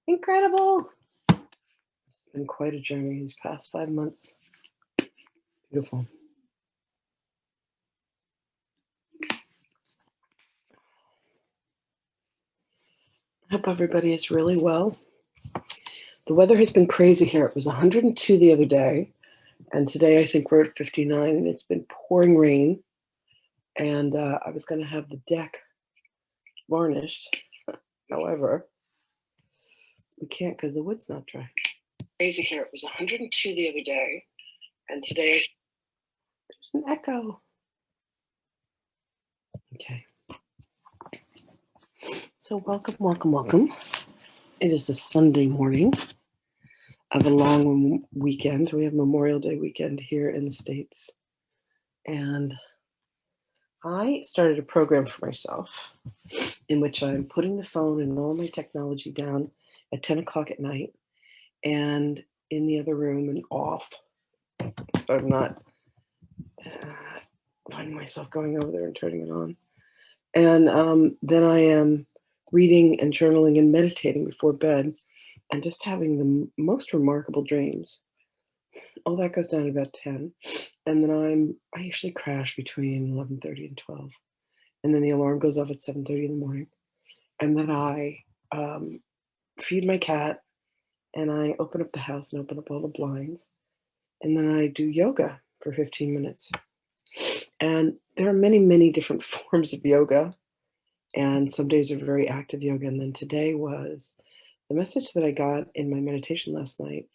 Incredible. It's been quite a journey these past 5 months. Beautiful. I hope everybody is really well. The weather has been crazy here. It was 102 the other day, and today I think we're at 59, and it's been pouring rain. And I was going to have the deck varnished. However, we can't because the wood's not dry. Crazy here. It was 102 the other day, and today there's an echo. Okay. So welcome. It is a Sunday morning of a long weekend. We have Memorial Day weekend here in the States. And I started a program for myself in which I'm putting the phone and all my technology down at 10 o'clock at night and in the other room and off. So I'm not finding myself going over there and turning it on. And then I am reading and journaling and meditating before bed and just having the most remarkable dreams. All that goes down to about 10. And then I usually crash between 11:30 and 12. And then the alarm goes off at 7:30 in the morning. And then I feed my cat and I open up the house and open up all the blinds. And then I do yoga for 15 minutes. And there are many, many different forms of yoga. And some days are very active yoga. And then today was the message that I got in my meditation last night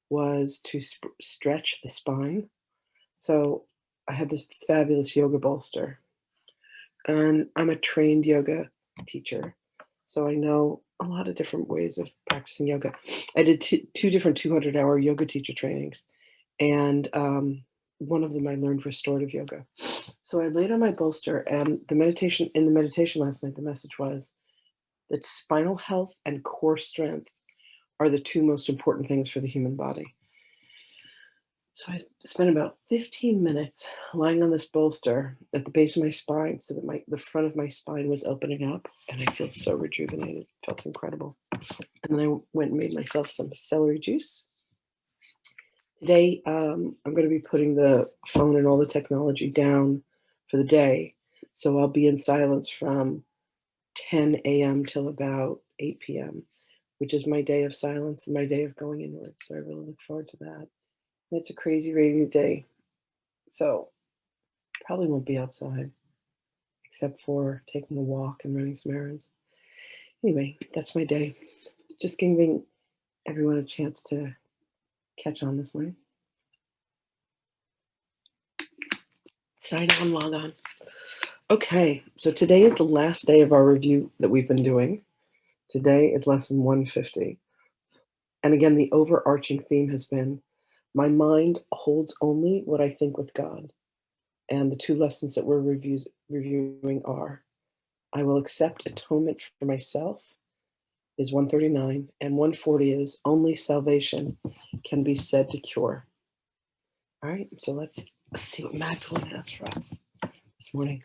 was to stretch the spine. So I have this fabulous yoga bolster. And I'm a trained yoga teacher. So I know a lot of different ways of practicing yoga. I did two different 200-hour yoga teacher trainings. And one of them I learned restorative yoga. So I laid on my bolster, and in the meditation last night, the message was that spinal health and core strength are the two most important things for the human body. So I spent about 15 minutes lying on this bolster at the base of my spine so that the front of my spine was opening up, and I feel so rejuvenated. It felt incredible. And then I went and made myself some celery juice. Today, I'm going to be putting the phone and all the technology down for the day. So I'll be in silence from 10 a.m. till about 8 p.m., which is my day of silence and my day of going inward. So I really look forward to that. And it's a crazy rainy day, so probably won't be outside except for taking a walk and running some errands. Anyway, that's my day. Just giving everyone a chance to catch on this morning. Sign on, log on. Okay, so today is the last day of our review that we've been doing. Today is lesson 150. And again, the overarching theme has been, my mind holds only what I think with God. And the two lessons that we're reviewing are, I will accept atonement for myself is 139, and 140 is only salvation can be said to cure. All right, so let's see what Magdalene has for us this morning.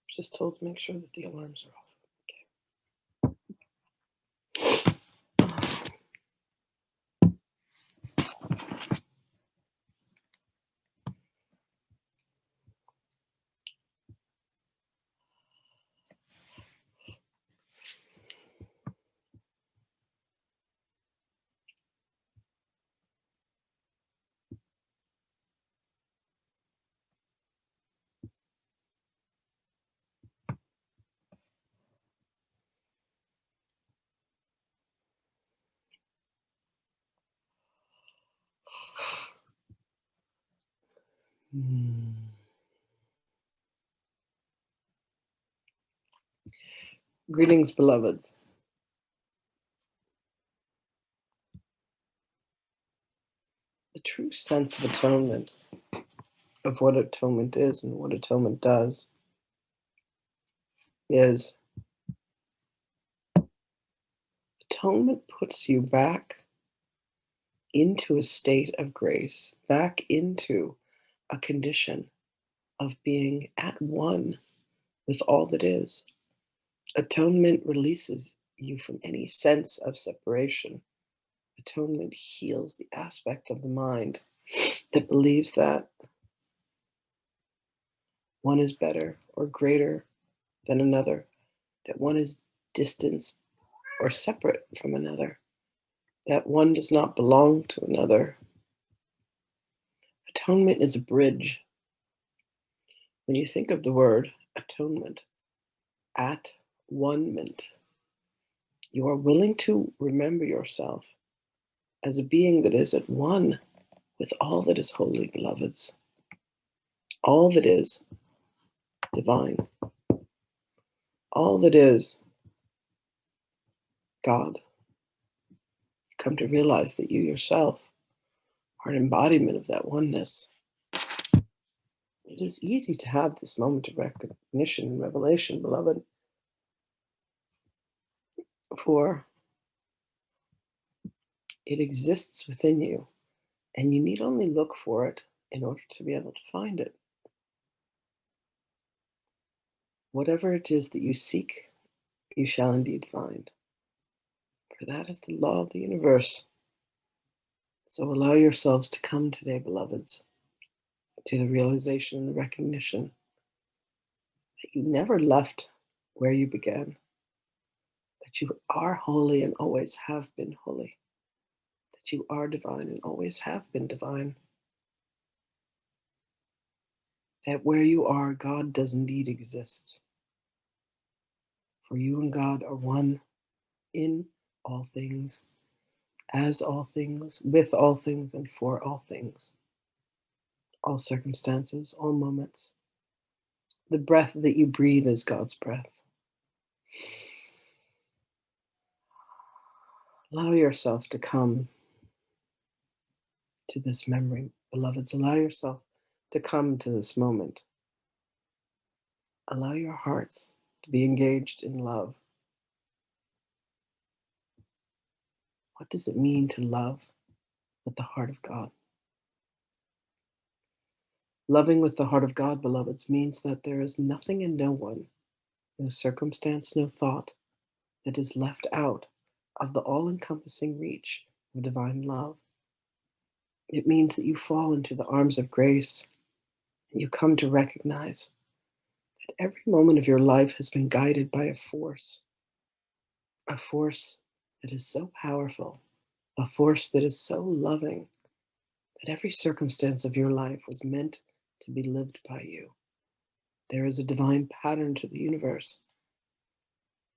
Just told to make sure that the alarms are off. Greetings, beloveds. The true sense of atonement, of what atonement is and what atonement does, is Atonement puts you back into a state of grace, back into a condition of being at one with all that is. Atonement releases you from any sense of separation. Atonement heals the aspect of the mind that believes that one is better or greater than another, that one is distant or separate from another, that one does not belong to another. Atonement is a bridge. When you think of the word atonement, at one-ment, you are willing to remember yourself as a being that is at one with all that is holy, beloveds, all that is divine, all that is God. You come to realize that you yourself are an embodiment of that oneness. It is easy to have this moment of recognition and revelation, beloved, for it exists within you, and you need only look for it in order to be able to find it. Whatever it is that you seek, you shall indeed find. For that is the law of the universe. So allow yourselves to come today, beloveds, to the realization and the recognition that you never left where you began, that you are holy and always have been holy, that you are divine and always have been divine, that where you are, God does indeed exist. For you and God are one in all things, as all things, with all things, and for all things, all circumstances, all moments. The breath that you breathe is God's breath. Allow yourself to come to this memory, beloveds. Allow yourself to come to this moment. Allow your hearts to be engaged in love. What does it mean to love with the heart of God? Loving with the heart of God, beloveds, means that there is nothing and no one, no circumstance, no thought that is left out of the all-encompassing reach of divine love. It means that you fall into the arms of grace and you come to recognize that every moment of your life has been guided by a force that is so powerful, a force that is so loving, that every circumstance of your life was meant to be lived by you. There is a divine pattern to the universe,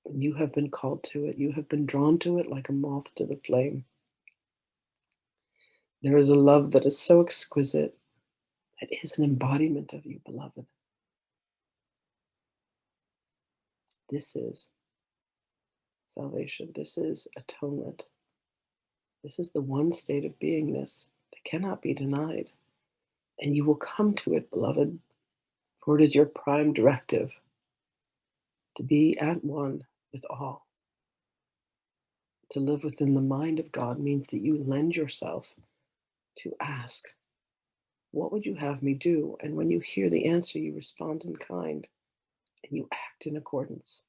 and you have been called to it. You have been drawn to it like a moth to the flame. There is a love that is so exquisite, that is an embodiment of you, beloved. This is salvation. This is atonement. This is the one state of beingness that cannot be denied. And you will come to it, beloved, for it is your prime directive to be at one with all. To live within the mind of God means that you lend yourself to ask, what would you have me do? And when you hear the answer, you respond in kind and you act in accordance.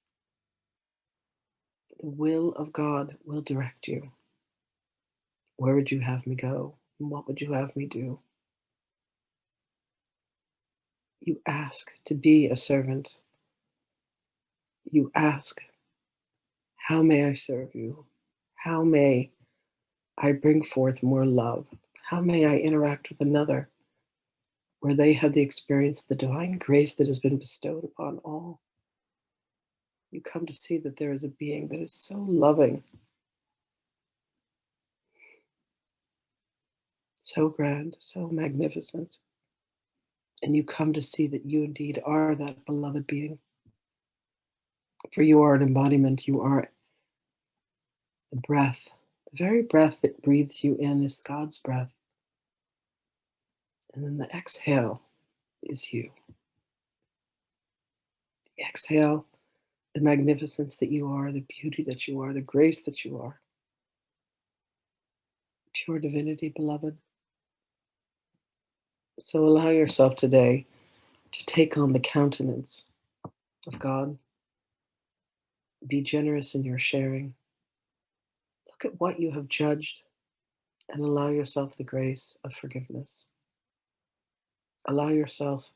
The will of God will direct you. Where would you have me go? And what would you have me do? You ask to be a servant. You ask, how may I serve you? How may I bring forth more love? How may I interact with another where they have the experience of the divine grace that has been bestowed upon all? You come to see that there is a being that is so loving, so grand, so magnificent. And you come to see that you indeed are that beloved being. For you are an embodiment, you are the breath. The very breath that breathes you in is God's breath. And then the exhale is you. The exhale, the magnificence that you are, the beauty that you are, the grace that you are. pure divinity, beloved. So allow yourself today to take on the countenance of God. Be generous in your sharing. Look at what you have judged and allow yourself the grace of forgiveness. Allow yourself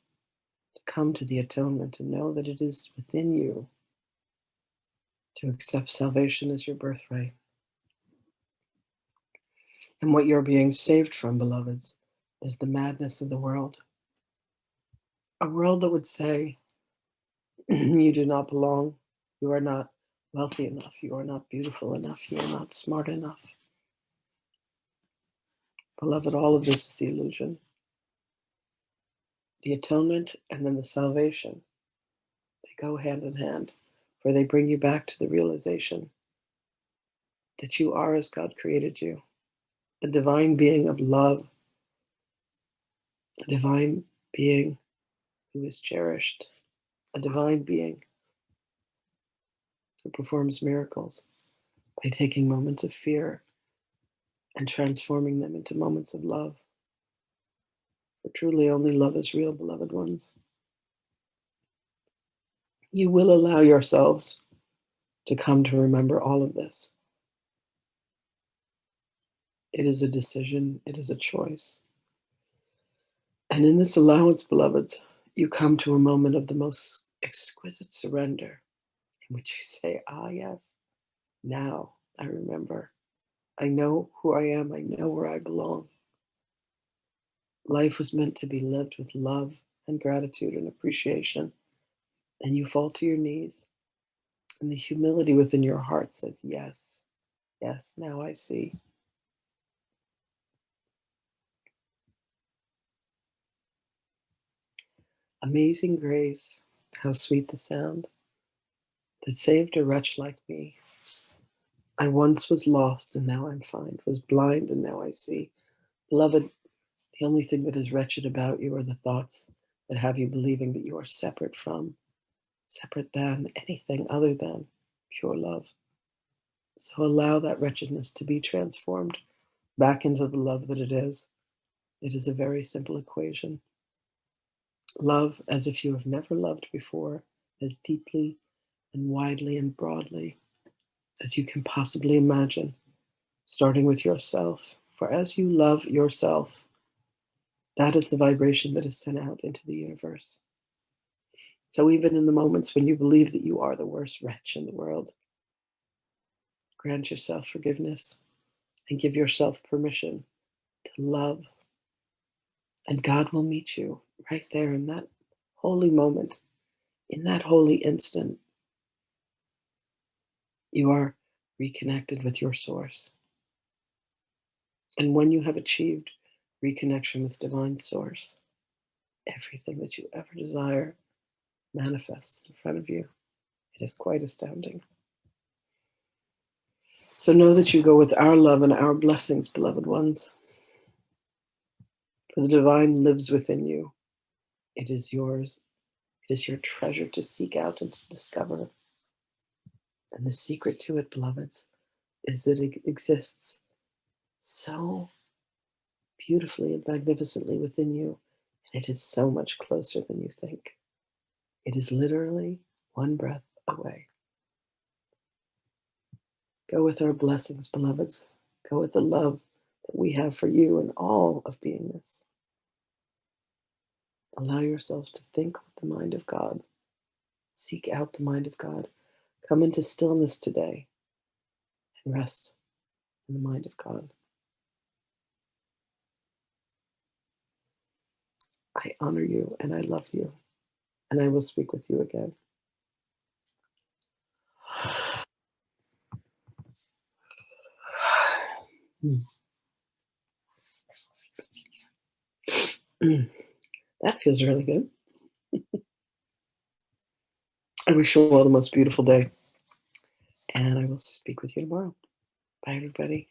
to come to the atonement and know that it is within you to accept salvation as your birthright. And what you're being saved from, beloveds, is the madness of the world. A world that would say, you do not belong, you are not wealthy enough, you are not beautiful enough, you are not smart enough. Beloved, all of this is the illusion. The atonement and then the salvation, they go hand in hand, for they bring you back to the realization that you are as God created you, a divine being of love, a divine being who is cherished, a divine being who performs miracles by taking moments of fear and transforming them into moments of love. For truly only love is real, beloved ones. You will allow yourselves to come to remember all of this. It is a decision, it is a choice. And in this allowance, beloveds, you come to a moment of the most exquisite surrender in which you say, ah, yes, now I remember. I know who I am, I know where I belong. Life was meant to be lived with love and gratitude and appreciation. And you fall to your knees, and the humility within your heart says, yes, yes, now I see. Amazing grace, how sweet the sound that saved a wretch like me. I once was lost, and now I'm found, was blind, and now I see. Beloved, the only thing that is wretched about you are the thoughts that have you believing that you are separate from, separate than anything other than pure love. So allow that wretchedness to be transformed back into the love that it is. It is a very simple equation. Love as if you have never loved before, as deeply and widely and broadly as you can possibly imagine, starting with yourself. For as you love yourself, that is the vibration that is sent out into the universe. So even in the moments when you believe that you are the worst wretch in the world, grant yourself forgiveness and give yourself permission to love. And God will meet you right there in that holy moment, in that holy instant. You are reconnected with your source. And when you have achieved reconnection with divine source, everything that you ever desire manifests in front of you. It is quite astounding. So know that you go with our love and our blessings, beloved ones. For the divine lives within you. It is yours. It is your treasure to seek out and to discover. And the secret to it, beloveds, is that it exists so beautifully and magnificently within you. And it is so much closer than you think. It is literally one breath away. Go with our blessings, beloveds. Go with the love that we have for you and all of beingness. Allow yourself to think with the mind of God. Seek out the mind of God. Come into stillness today and rest in the mind of God. I honor you and I love you, and I will speak with you again. That feels really good. I wish you all the most beautiful day, and I will speak with you tomorrow. Bye, everybody.